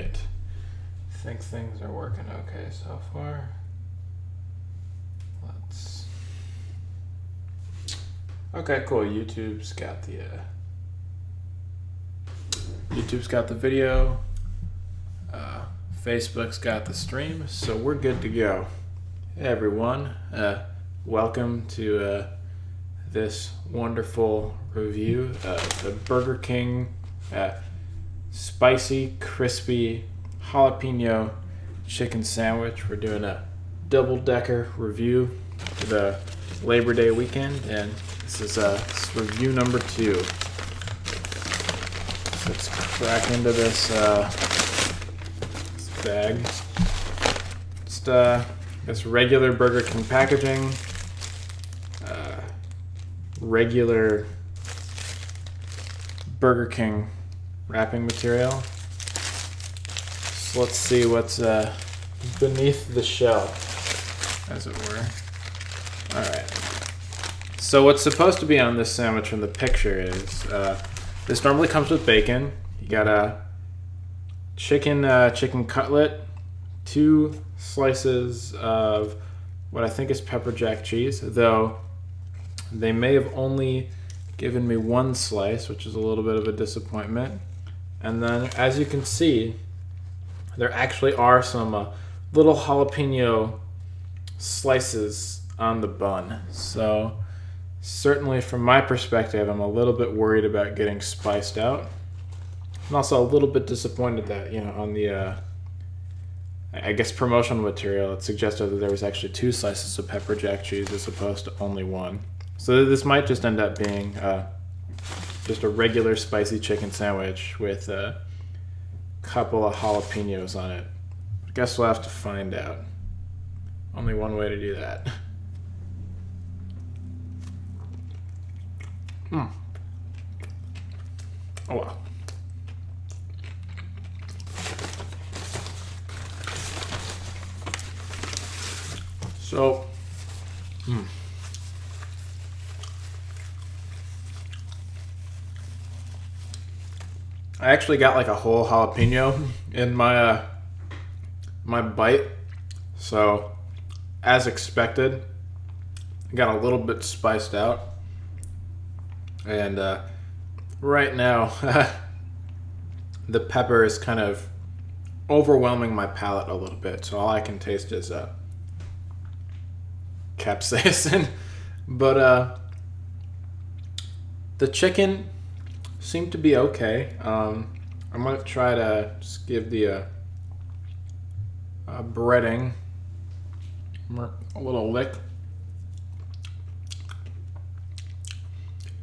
right. I think things are working okay so far. Let's. Okay, cool. YouTube's got the video. Facebook's got the stream, so we're good to go. Hey everyone, welcome to this wonderful review of the Burger King spicy, crispy jalapeno chicken sandwich. We're doing a double-decker review for the Labor Day weekend, and this is review number 2. So let's crack into this bag. Just this regular Burger King packaging, regular Burger King wrapping material. So let's see what's beneath the shell, as it were. Alright. So what's supposed to be on this sandwich from the picture is, this normally comes with bacon. You got a chicken cutlet, 2 slices of what I think is pepper jack cheese, though they may have only given me 1 slice, which is a little bit of a disappointment. And then, as you can see, there actually are some little jalapeno slices on the bun. So certainly from my perspective, I'm a little bit worried about getting spiced out. I'm also a little bit disappointed that, on the, I guess, promotional material, it suggested that there was actually 2 slices of pepper jack cheese as opposed to only 1. So this might just end up being just a regular spicy chicken sandwich with a couple of jalapenos on it. I guess we'll have to find out. Only one way to do that. Oh wow. So, I actually got like a whole jalapeno in my my bite. So, as expected, I got a little bit spiced out. And right now, the pepper is kind of overwhelming my palate a little bit. So all I can taste is capsaicin. But the chicken seemed to be okay. I'm gonna try to just give the breading a little lick.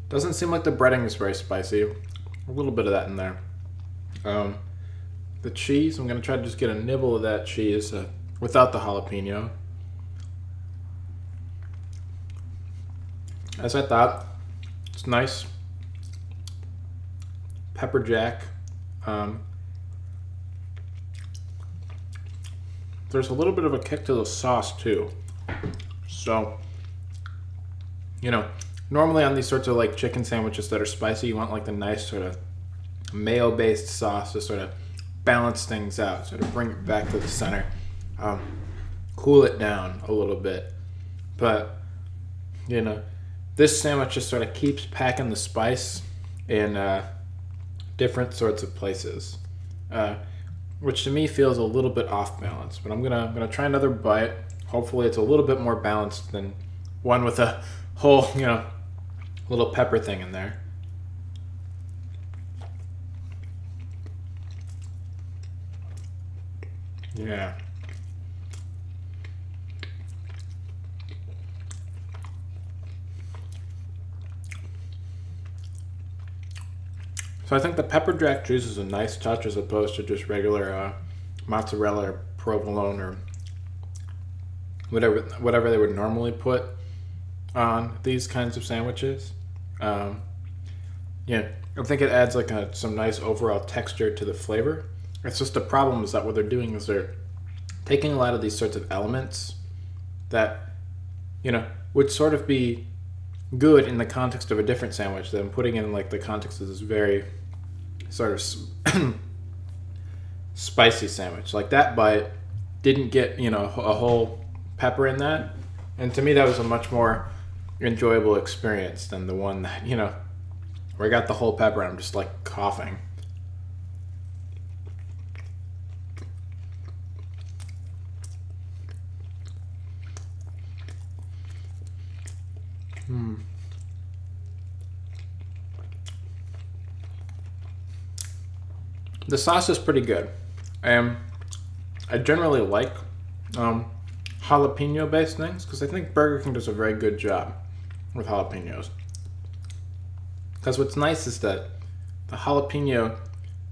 Doesn't seem like the breading is very spicy. A little bit of that in there. The cheese, I'm gonna try to just get a nibble of that cheese without the jalapeno. As I thought, it's nice. Pepper jack. There's a little bit of a kick to the sauce too. So, normally on these sorts of like chicken sandwiches that are spicy, you want like the nice sort of mayo-based sauce to sort of balance things out, sort of bring it back to the center, cool it down a little bit. But, this sandwich just sort of keeps packing the spice in different sorts of places, which to me feels a little bit off balance. But I'm gonna try another bite. Hopefully it's a little bit more balanced than one with a whole, little pepper thing in there. Yeah. So I think the pepper jack cheese is a nice touch as opposed to just regular mozzarella or provolone or whatever they would normally put on these kinds of sandwiches. Yeah, I think it adds like some nice overall texture to the flavor. It's just the problem is that what they're doing is they're taking a lot of these sorts of elements that, would sort of be good in the context of a different sandwich, then putting it in like the context of this very sort of spicy sandwich. Like that bite didn't get, you know, a whole pepper in that. And to me, that was a much more enjoyable experience than the one that, you know, where I got the whole pepper and I'm just like coughing. The sauce is pretty good. I generally like jalapeno based things because I think Burger King does a very good job with jalapenos. Because what's nice is that the jalapeno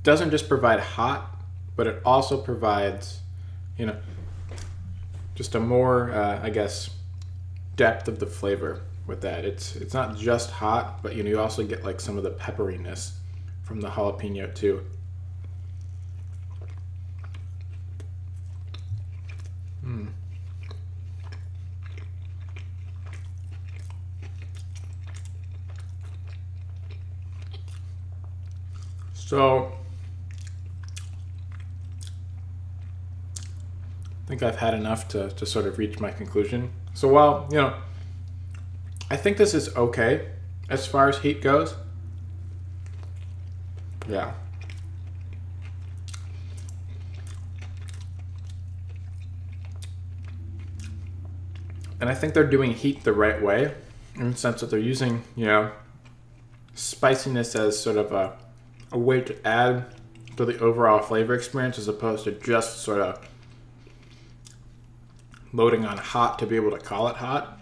doesn't just provide hot, but it also provides, you know, just a more, I guess, depth of the flavor with that. It's not just hot, but you know, you also get like some of the pepperiness from the jalapeno too. So, I think I've had enough to sort of reach my conclusion. So while, you know, I think this is okay as far as heat goes. Yeah. And I think they're doing heat the right way in the sense that they're using, you know, spiciness as sort of a way to add to the overall flavor experience as opposed to just sort of loading on hot to be able to call it hot.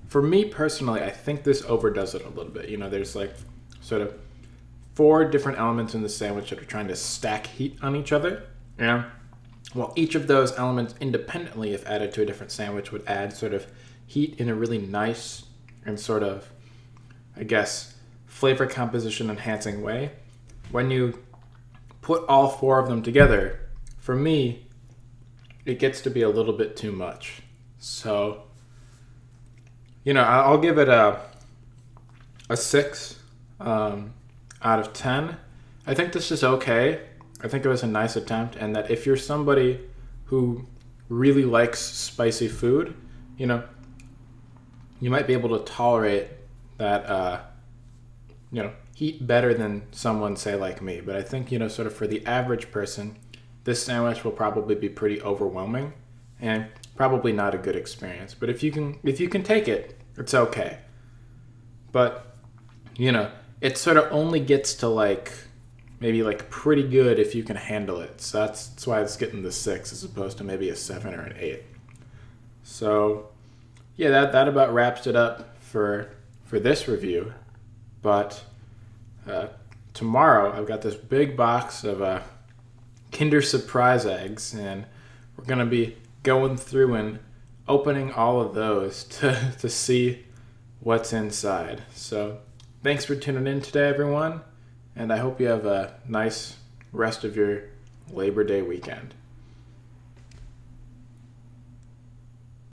For me personally, I think this overdoes it a little bit. You know, there's like sort of 4 different elements in the sandwich that are trying to stack heat on each other. Yeah. Well, each of those elements independently, if added to a different sandwich, would add sort of heat in a really nice and sort of, I guess, flavor composition enhancing way. When you put all 4 of them together, for me, it gets to be a little bit too much. So, you know, I'll give it a 6 out of 10. I think this is okay. I think it was a nice attempt, and that if you're somebody who really likes spicy food, you know, you might be able to tolerate that, you know, heat better than someone, say, like me. But I think, you know, sort of for the average person, this sandwich will probably be pretty overwhelming and probably not a good experience. But if you can take it, it's okay. But, you know, it sort of only gets to like maybe like pretty good if you can handle it. So that's why it's getting the 6 as opposed to maybe a 7 or an 8. So yeah, that about wraps it up for this review. But tomorrow I've got this big box of Kinder Surprise eggs, and we're gonna be going through and opening all of those to see what's inside. So thanks for tuning in today, everyone, and I hope you have a nice rest of your Labor Day weekend.